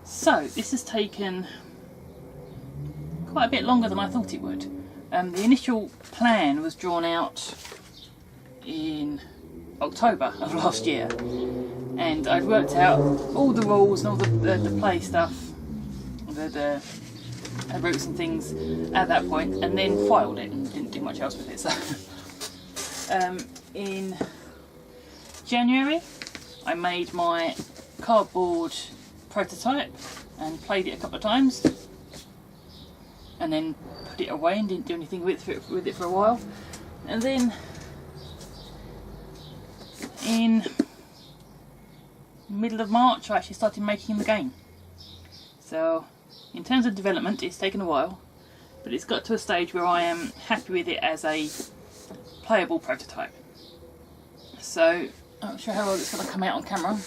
So this has taken quite a bit longer than I thought it would. The initial plan was drawn out in October of last year, and I'd worked out all the rules and all the play stuff, the routes and things at that point, and then filed it and didn't do much else with it. So in January I made my cardboard prototype and played it a couple of times, and then put it away and didn't do anything with it for a while. And then in middle of March I actually started making the game. So in terms of development it's taken a while, but it's got to a stage where I am happy with it as a playable prototype. So I'm not sure how well it's going to come out on camera,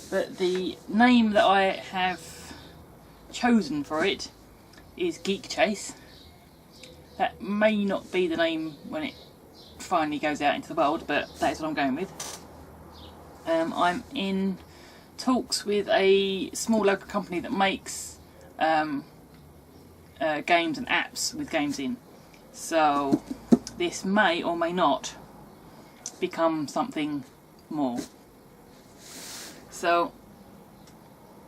but the name that I have chosen for it is Geek Chase. That may not be the name when it finally goes out into the world, but that is what I'm going with. I'm in talks with a small local company that makes games and apps with games in. So this may or may not become something more. So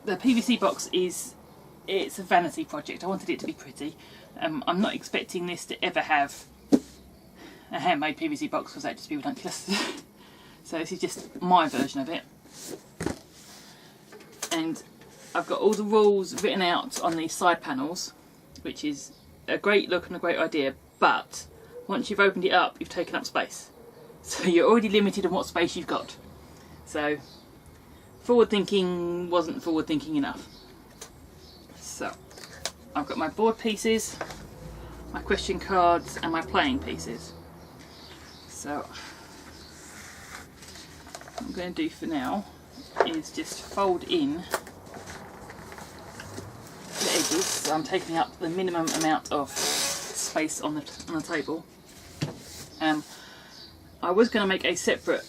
the PVC box it's a vanity project. I wanted it to be pretty. I'm not expecting this to ever have a handmade PVC box because that'd just be ridiculous. So this is just my version of it. And I've got all the rules written out on these side panels, which is a great look and a great idea, but once you've opened it up, you've taken up space. So you're already limited on what space you've got. So forward thinking wasn't forward thinking enough. So I've got my board pieces, my question cards and my playing pieces. So what I'm going to do for now is just fold in the edges, so I'm taking up the minimum amount of space on the table. I was going to make a separate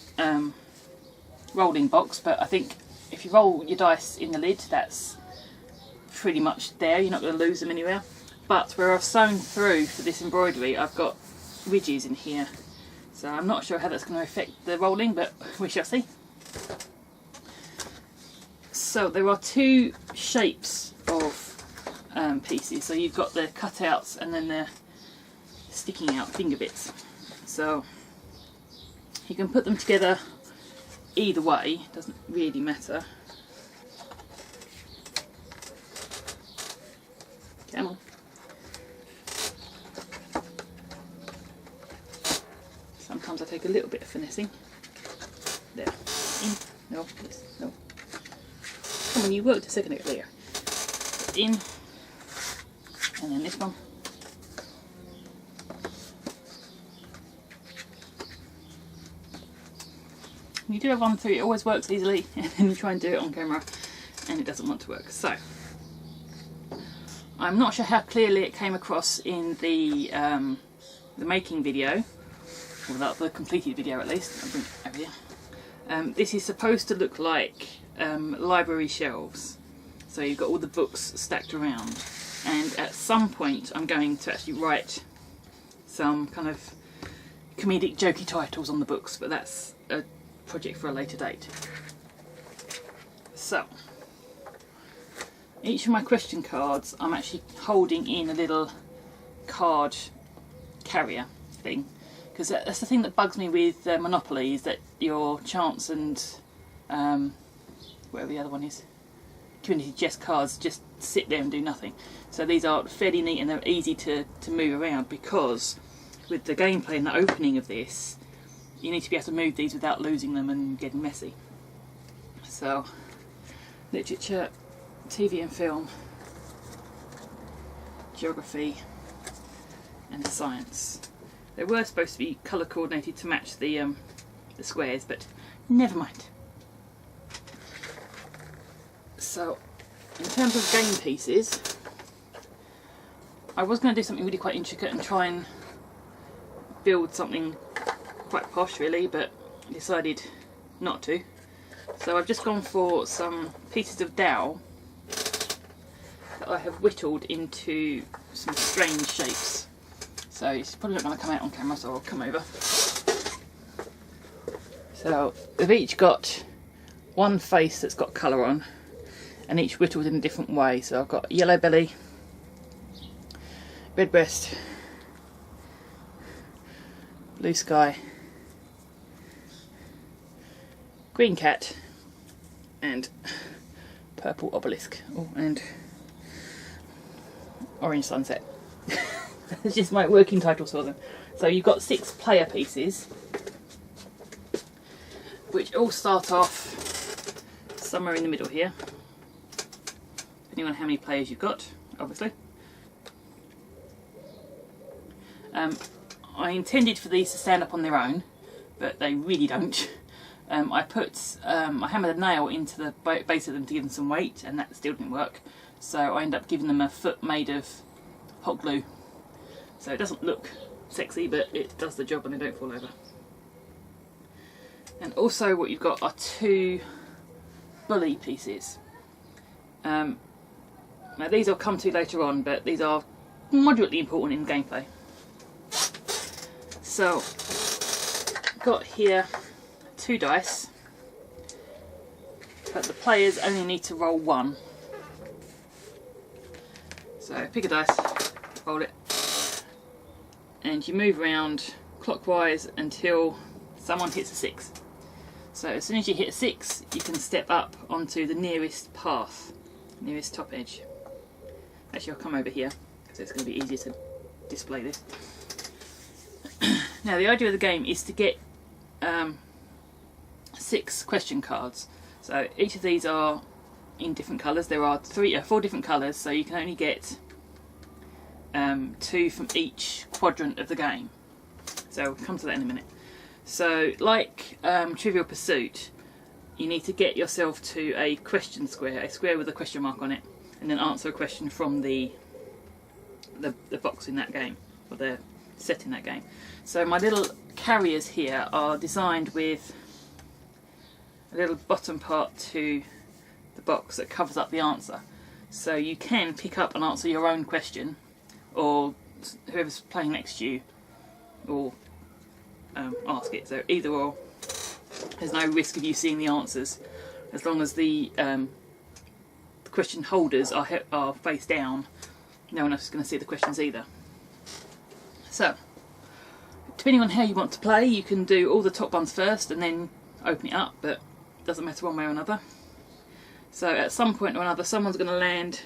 rolling box, but I think if you roll your dice in the lid, that's pretty much there, you're not going to lose them anywhere. But where I've sewn through for this embroidery, I've got ridges in here, so I'm not sure how that's going to affect the rolling, but we shall see. So there are two shapes of pieces. So you've got the cutouts and then the sticking out finger bits. So you can put them together either way, doesn't really matter. Come on. Sometimes I take a little bit of finessing. There. In. No. Yes. No. Come on, you worked a second ago. There. In. And then this one. You do a run through, it always works easily, and then you try and do it on camera and it doesn't want to work. So I'm not sure how clearly it came across in the making video, or the completed video at least. I'll bring it over here. This is supposed to look like library shelves, so you've got all the books stacked around, and at some point I'm going to actually write some kind of comedic jokey titles on the books, but that's a project for a later date. So each of my question cards I'm actually holding in a little card carrier thing, because that's the thing that bugs me with Monopoly, is that your chance and whatever the other one is, community chest cards, just sit there and do nothing. So these are fairly neat and they're easy to move around, because with the gameplay and the opening of this, you need to be able to move these without losing them and getting messy. So literature, TV and film, geography and science. They were supposed to be colour coordinated to match the squares, but never mind. So in terms of game pieces, I was going to do something really quite intricate and try and build something quite posh really, but decided not to. So I've just gone for some pieces of dowel I have whittled into some strange shapes. So it's probably not going to come out on camera, so I'll come over. So they've each got one face that's got colour on, and each whittled in a different way. So I've got yellow belly, red breast, blue sky, green cat, and purple obelisk. Oh, and orange sunset. That's just my working title for them. So you've got 6 player pieces, which all start off somewhere in the middle here, depending on how many players you've got, obviously. I intended for these to stand up on their own, but they really don't. I hammered a nail into the base of them to give them some weight, and that still didn't work. So I ended up giving them a foot made of hot glue. So it doesn't look sexy, but it does the job and they don't fall over. And also what you've got are 2 bully pieces. Now these I'll come to later on, but these are moderately important in gameplay. So, got here 2 dice, but the players only need to roll 1. So pick a dice, roll it, and you move around clockwise until someone hits a 6. So as soon as you hit a 6, you can step up onto the nearest path, nearest top edge. Actually, I'll come over here because it's going to be easier to display this. Now the idea of the game is to get 6 question cards. So each of these are in different colours. There are 4 different colours, so you can only get 2 from each quadrant of the game. So we'll come to that in a minute. So like Trivial Pursuit, you need to get yourself to a question square, a square with a question mark on it, and then answer a question from the box in that game, or the set in that game. So my little carriers here are designed with a little bottom part to the box that covers up the answer. So you can pick up and answer your own question, or whoever's playing next to you will ask it. So either or, there's no risk of you seeing the answers, as long as the question holders are face down. No one else is going to see the questions either. So, depending on how you want to play, you can do all the top ones first and then open it up, but it doesn't matter one way or another. So at some point or another, someone's going to land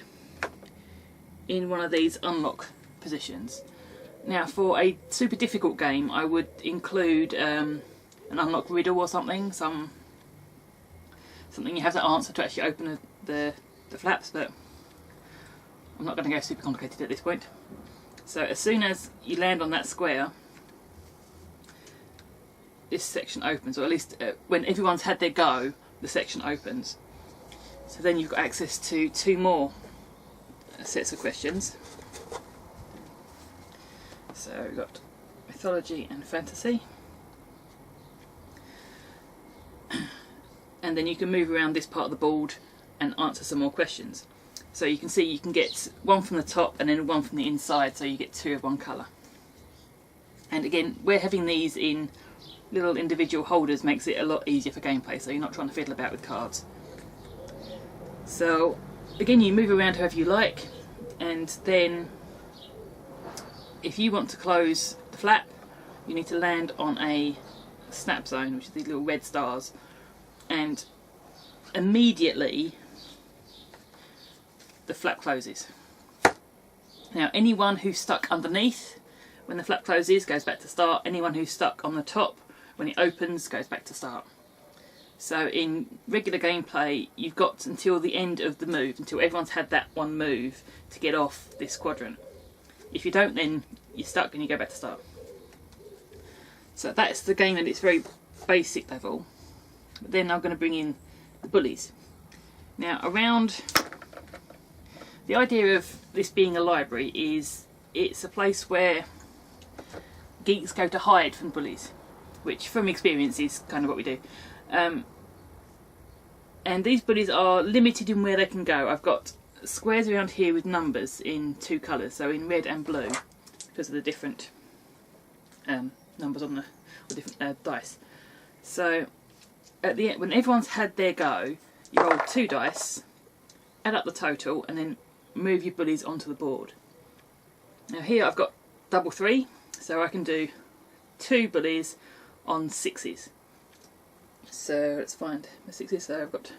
in one of these unlock positions. Now for a super difficult game, I would include an unlock riddle or something, something you have to answer to actually open the flaps, but I'm not going to go super complicated at this point. So as soon as you land on that square, this section opens, or at least when everyone's had their go, the section opens. So then you've got access to 2 more sets of questions. So we've got mythology and fantasy. And then you can move around this part of the board and answer some more questions. So you can see you can get 1 from the top and then 1 from the inside, so you get 2 of one colour. And again, we're having these in little individual holders makes it a lot easier for gameplay, so you're not trying to fiddle about with cards. So again, you move around however you like, and then if you want to close the flap, you need to land on a snap zone, which is these little red stars, and immediately the flap closes. Now anyone who's stuck underneath when the flap closes goes back to start. Anyone who's stuck on the top when it opens goes back to start. So in regular gameplay, you've got until the end of the move, until everyone's had that one move to get off this quadrant. If you don't, then you're stuck and you go back to start. So that's the game at its very basic level. But then I'm going to bring in the bullies. Now around, the idea of this being a library is it's a place where geeks go to hide from bullies, which from experience is kind of what we do. And these bullies are limited in where they can go. I've got squares around here with numbers in 2 colours, so in red and blue, because of the different numbers on the different dice. So at the end, when everyone's had their go, you roll 2 dice, add up the total, and then move your bullies onto the board. Now here I've got double 3, so I can do 2 bullies on 6s. So let's find my 6s. So I've got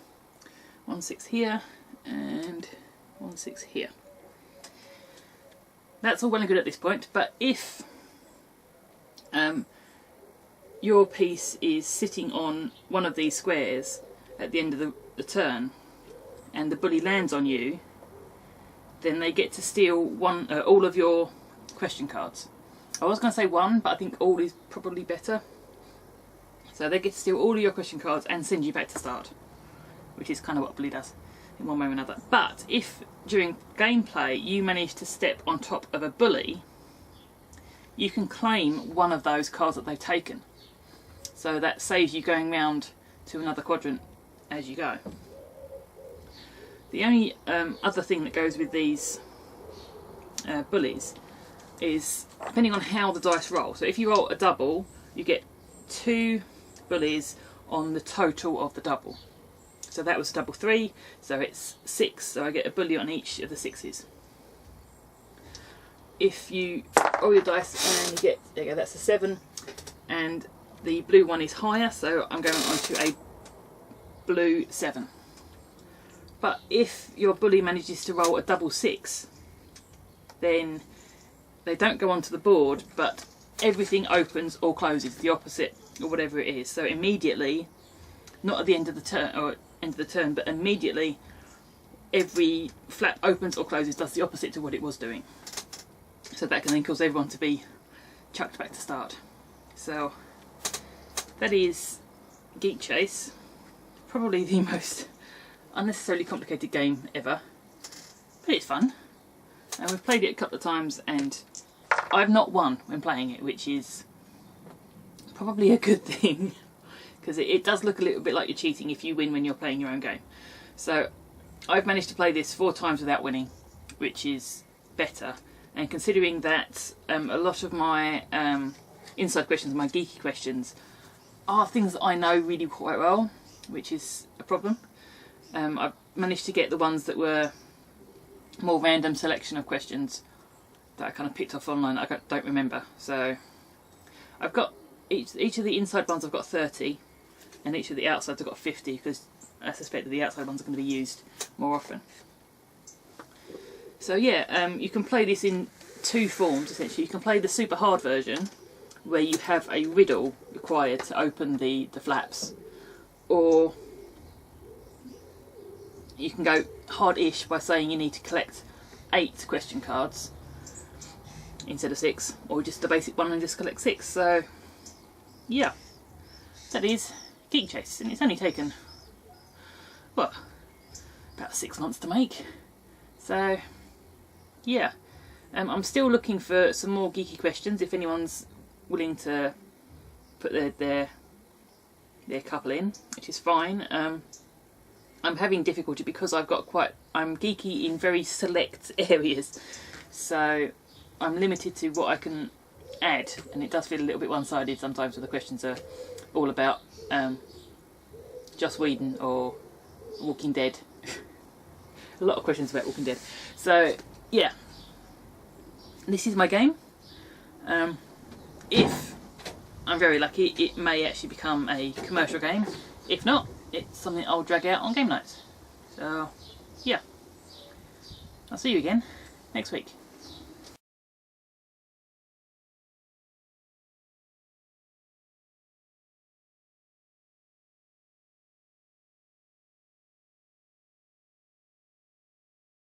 1 6 here and 1 6 here. That's all well and good at this point, but if your piece is sitting on one of these squares at the end of the turn and the bully lands on you, then they get to steal all of your question cards. I was going to say 1, but I think all is probably better. So they get to steal all of your question cards and send you back to start, which is kind of what bully does in one way or another. But if during gameplay you manage to step on top of a bully, you can claim one of those cards that they've taken. So that saves you going round to another quadrant as you go. The only other thing that goes with these bullies is depending on how the dice roll. So if you roll a double, you get 2 bullies on the total of the double. So that was double 3, so it's 6, so I get a bully on each of the 6s. If you roll your dice and you get, there you go, that's a 7, and the blue one is higher, so I'm going on to a blue 7. But if your bully manages to roll a double 6, then they don't go onto the board, but everything opens or closes, the opposite or whatever it is. So immediately, not at the end of the turn, or end of the turn, but immediately every flap opens or closes, does the opposite to what it was doing. So that can then cause everyone to be chucked back to start. So that is Geek Chase. Probably the most unnecessarily complicated game ever, but it's fun. And we've played it a couple of times and I've not won when playing it, which is probably a good thing, because it does look a little bit like you're cheating if you win when you're playing your own game. So I've managed to play this 4 times without winning, which is better. And considering that a lot of my inside questions, my geeky questions, are things that I know really quite well, which is a problem. I've managed to get the ones that were more random selection of questions that I kind of picked off online that I don't remember. So I've got each of the inside ones I've got 30, and each of the outsides I've got 50, because I suspect that the outside ones are going to be used more often. So yeah, you can play this in 2 forms essentially. You can play the super hard version, where you have a riddle required to open the flaps, or you can go hard-ish by saying you need to collect 8 question cards instead of 6, or just the basic one and just collect 6. So yeah, that is Geek Chase, and it's only taken, what, about 6 months to make. So yeah, I'm still looking for some more geeky questions if anyone's willing to put their couple in, which is fine. I'm having difficulty because I'm geeky in very select areas, so I'm limited to what I can add, and it does feel a little bit one-sided sometimes when the questions are all about Joss Whedon or Walking Dead. A lot of questions about Walking Dead. So yeah, this is my game. If I'm very lucky, it may actually become a commercial game. If not, it's something I'll drag out on game nights. So yeah, I'll see you again next week.